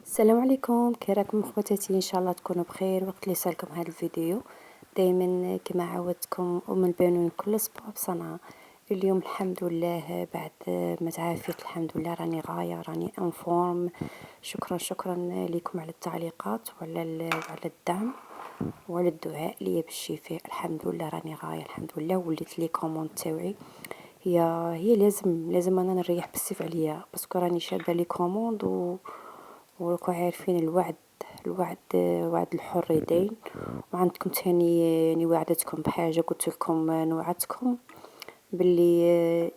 السلام عليكم، كي راكم اخواتاتي؟ ان شاء الله تكونوا بخير. وقت اللي صالكم هذا الفيديو دائما كما عودتكم ومن بينون كل اسبوع بصنعاء. اليوم الحمد لله بعد ما تعافيت الحمد لله راني غايه، راني انفورم. شكرا لكم على التعليقات وعلى الدعم وعلى الدعاء لي بالشفاء. الحمد لله راني غايه الحمد لله. وليت لي كوموند تاوعي هي لازم انا نريح بزاف عليا باسكو راني شاده لي كوموند وراكو عارفين وعد الحر يدين. وعندكم تاني اني وعدتكم بحاجه، قلت لكم نوعدتكم باللي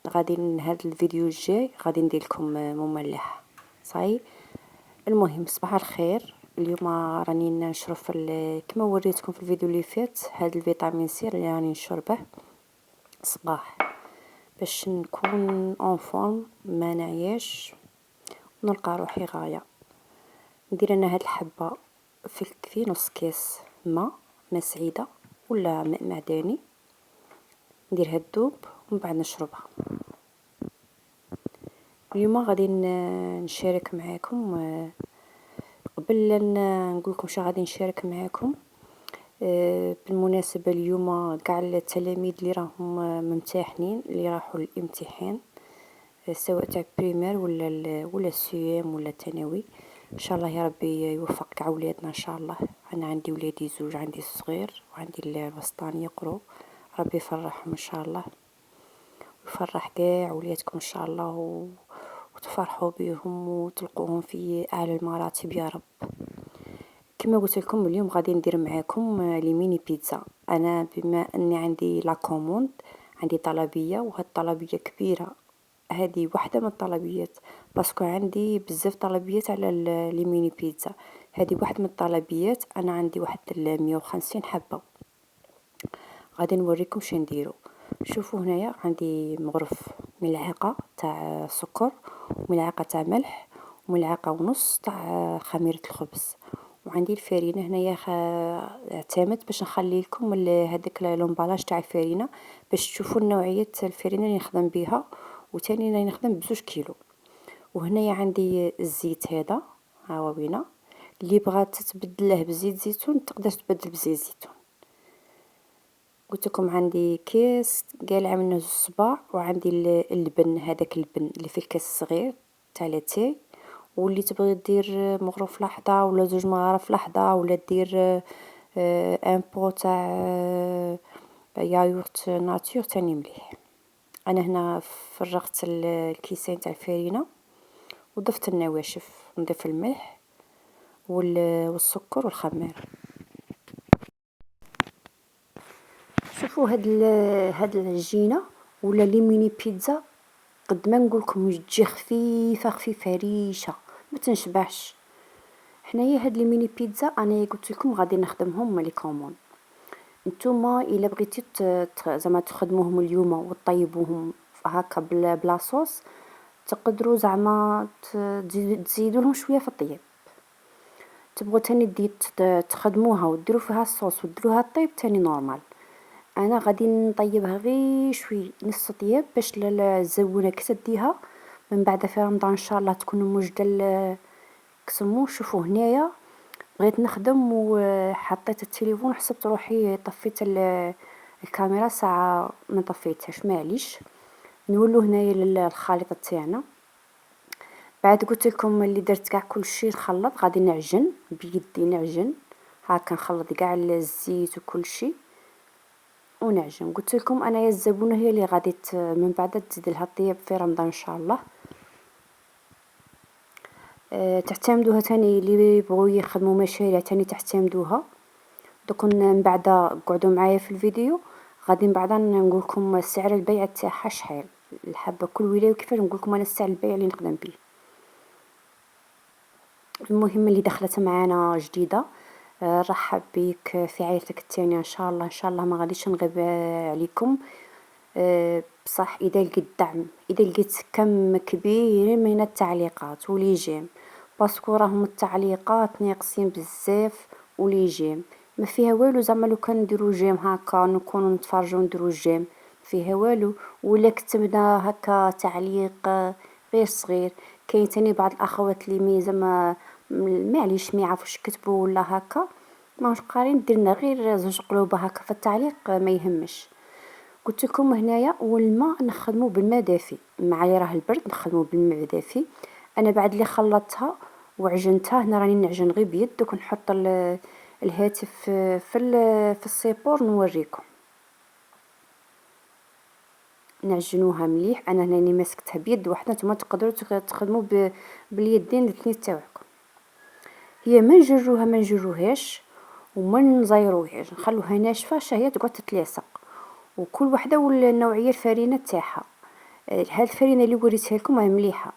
غادي هذا الفيديو الجاي غادي ندير لكم مملح صاي. المهم صباح الخير. اليوم راني نشرب كما وريتكم في الفيديو اللي فات هذا الفيتامين سي اللي راني نشربه صباح باش نكون اون فورم ما نعياش ونلقى روحي غايه. ندير انا هاد الحبه في نص كاس ماء سعيده ولا ماء معدني، ندير هاد الذوب ومن بعد نشربها. اليوم غادي نشارك معاكم قبل نقول لكم شنو غادي نشارك معاكم. بالمناسبه اليوم كاع التلاميذ اللي راهم ممتحنين اللي راحوا الامتحان سواء تاع بريمير ولا السيام ولا الثانوي، ان شاء الله يا ربي يوفق كاع ولادنا ان شاء الله. انا عندي ولادي زوج، عندي الصغير وعندي الوسطاني يقروا، ربي يفرحهم ان شاء الله ويفرح كاع ولادكم ان شاء الله وتفرحوا بهم وتلقوهم في اعلى المراتب يا رب. كما قلت لكم اليوم غادي ندير معاكم لي ميني بيتزا. انا بما اني عندي لا كوموند، عندي طلبيه وهاد الطلبيه كبيره، هذه واحدة من الطلبيات باسكو عندي بزاف طلبيات على لي ميني بيتزا. هذه واحدة من الطلبيات، انا عندي واحد 150 حبة. غادي نوريكم شنو نديرو. شوفوا هنايا عندي مغرف ملعقة تاع سكر وملعقة تاع ملح وملعقة ونص تاع خميرة الخبز، وعندي الفارينة هنايا اعتمدت باش نخلي لكم هذاك لومبالاج تاع الفارينة باش تشوفوا نوعية الفارينة اللي نخدم بها، وتاني راني نخدم ب2 كيلو. وهنايا عندي الزيت هذا عواوينه، اللي بغات تبدله بزيت زيتون تقدر تبدل بزيت زيتون. قلت لكم عندي كيس قالعه منه 2 صباع، وعندي اللبن هذاك اللبن اللي في الكاس الصغير تاع لاتاي، واللي تبغي دير مغرف لحظه ولا 2 مغارف لحظه ولا دير ان بو تاع ياغورت ناتور تاني مليح. انا هنا فرغت الكيسين تاع الفارينه وضفت النواشف، نضيف الملح والسكر والخميره. شوفوا هاد العجينه ولا لي ميني بيتزا قد ما نقول لكم تجي خفيفه ريشه ما تنشبعش. حنايا هاد لي ميني بيتزا انا قلت لكم غادي نخدمهم لي كومون. نتوما الا بغيتي زعما تخدموهم اليوم وطيبوهم هكا بلا صوص، تقدروا زعما تزيدوا لهم شويه في الطياب. تبغوا تاني تخدموها وديروا فيها الصوص وديروها طيب تاني نورمال. انا غادي نطيبها غير شوي نص طياب باش الزبونه كي تديها من بعد في رمضان ان شاء الله تكون موجده كسمو. شوفوا هنايا بغيت نخدم وحطيت التليفون، حسبت روحي طفيت الكاميرا ساعه ما طفيتهاش معليش. نولو هنايا للخليط تاعنا. بعد قلت لكم اللي درت كاع كل شيء نخلط، غادي نعجن بيدي نعجن هكا نخلط كاع الزيت وكل شيء ونعجن. قلت لكم انا يا الزبونه هي اللي غادي من بعد تزيد لها الطياب في رمضان ان شاء الله. تعتمدوها تاني اللي يبغوا يخدموا مشاريع تاني تعتمدوها. دوك من بعد قعدوا معايا في الفيديو، غادي من بعد نقول لكم سعر البيع تاعها شحال الحبه كل ولايه وكيفاش. نقول لكم انا سعر البيع اللي نخدم به. المهم اللي دخلت معانا جديده رحب بك في عائلتك الثانيه ان شاء الله. ان شاء الله ما غاديش نغيب عليكم. بصح اذا لقيت دعم، اذا لقيت كم كبير من التعليقات ولي جيم، باسكو راهم التعليقات ناقصين بزاف ولي جيم ما فيها والو. زعما لو كان نديرو جيم هكا نكونوا نتفرجوا نديرو جيم فيها والو، ولا كتبنا هكا تعليق غير صغير كاين تاني بعض الاخوات اللي زعما معليش ما يعرفوش يكتبوا ولا هكا، ماهوش قارين، درنا غير زوج قلوبه هكا في التعليق ما يهمش. قلت لكم هنايا والماء نخدموا بالماء دافي، مع اللي راه البرد نخدموا بالماء دافي. انا بعد اللي خلطتها وعجنتها، هنا راني نعجن غير بيد، دوك نحط الهاتف في السيبور نوريكم. نعجنوها مليح، انا هناني ماسكتها بيد واحده، نتوما تقدروا تخدموا باليدين الاثنين تاعكم. هي ما نجروها ما نجروهاش وما نزيروهاش، نخلوها ناشفه هي تقعد تتلاصق، وكل وحده والنوعيه الفرينه تاعها. هاد الفرينه اللي وريتها لكم راهي مليحه.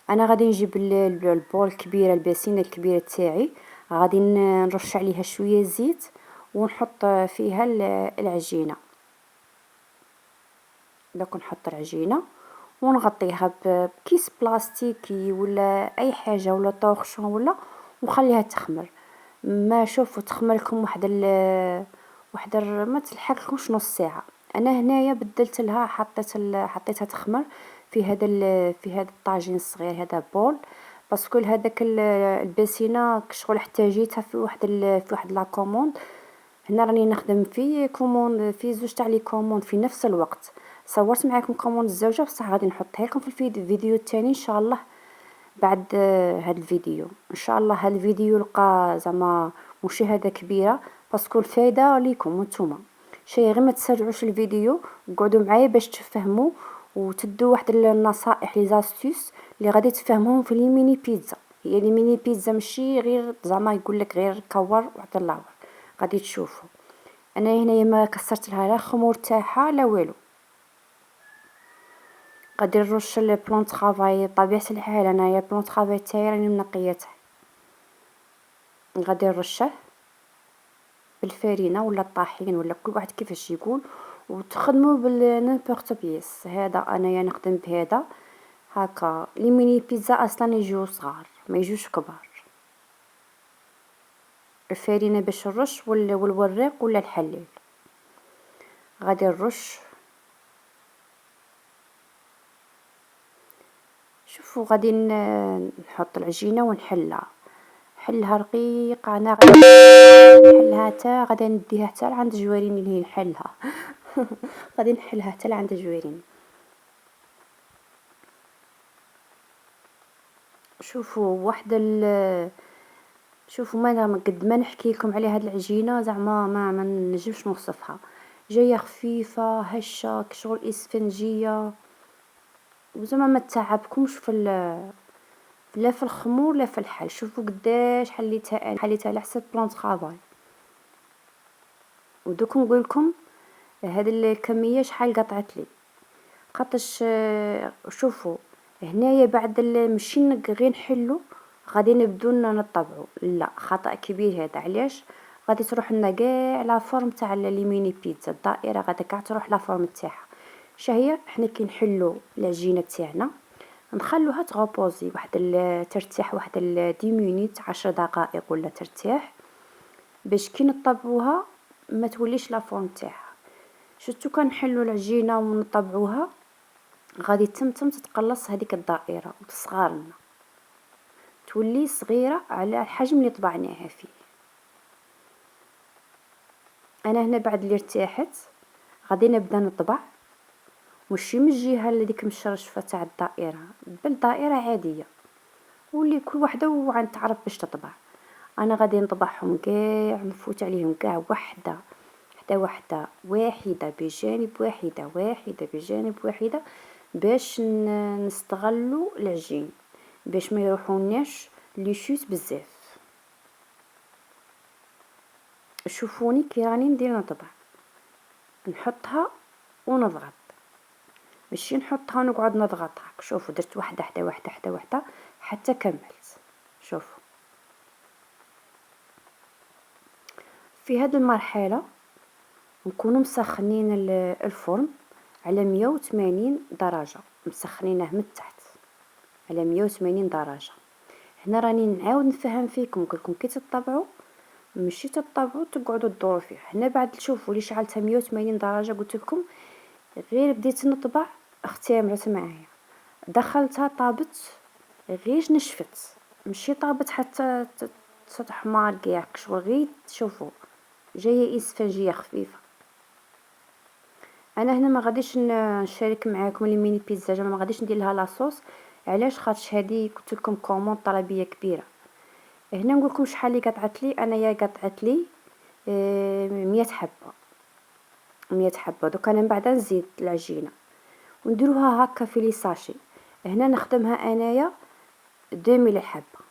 انا غادي نجيب البول الكبيره، الباسينه الكبيره تاعي، غادي نرش عليها شويه زيت ونحط فيها العجينه. دوك نحط العجينه ونغطيها بكيس بلاستيكي ولا اي حاجه ولا طوخشون ولا، ونخليها تخمر. ما شوفوا تخمر لكم واحد ما تلحقلكمش نص ساعه. انا هنايا بدلت لها، حطيتها تخمر في هذا الطاجين الصغير، هذا بول، باسكو هذاك الباسينه كشغل احتاجيتها في واحد لا كوموند. هنا راني نخدم في كوموند، في زوج تاع لي كوموند في نفس الوقت. صورت معكم كوموند الزوجه، بصح غادي نحطها لكم في الفيديو الثاني ان شاء الله بعد هذا الفيديو. ان شاء الله هذا الفيديو لقى زعما مشاهده كبيره، باسكو الفايده ليكم نتوما. شي غير ما تسرعوش الفيديو، قعدوا معايا باش تفهموا وتدوا واحد النصائح لي زاستيس اللي غادي تفهموهم في لي ميني بيتزا. هي لي ميني بيتزا ماشي غير زعما يقول لك غير كور وعطي الله، غادي تشوفوا. انا هنايا ما كسرت لها لا خمور تاعها لا والو. غادي نرش البلون طرافاي طبيعه الحال، انايا بلون طرافاي تاعي راني منقياته، غادي نرشه بالفرينه ولا الطحين ولا كل واحد كيفاش يقول، وتخدموا بالنيمبورط بيس. هذا انايا نخدم بهذا هكا. لي ميني بيتزا اصلا يجيو صغار ما يجوش كبار. الفرينه باش نرش والوريق ولا الحليب. غادي نرش، شوفوا غادي نحط العجينه ونحلها، حلها رقيقه. انا غادي نحلها حتى غادي نديها حتى لعند جوارين اللي نحلها غادي نحلها حتى لعند جوارين. شوفوا شوفوا ما قد ما نحكي لكم على هاد العجينه زعما ما نجمش نوصفها. جايه خفيفه هشه كشغل اسفنجيه، وزعما ما تعبكمش لا في الخمور لا في الحل. شوفوا قداش حليتها على حسب بلان طرافاي. ودوك نقول لكم هاد الكميه شحال قطعت لي، خاطرش شوفوا هنايا بعد ماشي غير نحلو، غادي نبدو نطبعو. لا، خطأ كبير هذا. علاش؟ غادي تروح لنا كاع لا فورم تاع لي ميني بيتزا، الدائره غادي كاع تروح لا فورم تاعها. شهيه حنا كي نحلو العجينه تاعنا نخلوها تغوبوزي واحد ترتاح واحد 10 مينيت 10 دقائق ولا ترتاح، باش كي نطبعوها ما توليش لا فورم تاعها. شفتوا كنحلو العجينه ونطبعوها غادي تمتم تتقلص هذيك الدائره وتصغر لنا، تولي صغيره على الحجم اللي طبعناها فيه. انا هنا بعد اللي ارتاحت غادي نبدا نطبع، ماشي من الجهه اللي ديك مشرشفه تاع الدائره، بل دائره عاديه واللي كل وحده وعن تعرف باش تطبع. انا غادي نطبعهم كاع، نفوت عليهم كاع وحده حتى وحده، واحده بجانب واحده، واحده بجانب واحده، باش نستغلوا العجين، باش ما يروحوناش لي شوت بزاف. شوفوني كي راني ندير نطبع، نحطها ونضغط، ماشي نحطها ونقعد نضغطها. شوفوا درت واحده حتى واحده حتى واحده حتى كملت. شوفوا في هذه المرحله نكونوا مسخنين الفرن على 180 درجه، مسخنينه من التحت على 180 درجه. هنا راني نعاود نفهم فيكم، نقولكم كي تطبعوا ماشي تطبعوا تقعدوا تدوروا فيه. هنا بعد تشوفوا لي شعلتها 180 درجه، قلت لكم غير بديت نطبع اختي مرت معايا، دخلتها طابت غير نشفت، ماشي طابت حتى تحمار كاع كشغل، غير تشوفوا جايه اسفنجيه خفيفه. انا هنا ما غاديش نشارك معاكم لي ميني بيتزا، ما غاديش ندير لها لاصوص. علاش؟ خاطش هذه قلت لكم كوموند طلبيه كبيره. هنا نقول لكم شحال اللي قطعت لي انايا. قطعت لي 100 حبه. 100 حبه. دوك انا من بعد نزيد العجينه ونديروها هكا في لي ساشي. هنا نخدمها انايا 2000 حبه.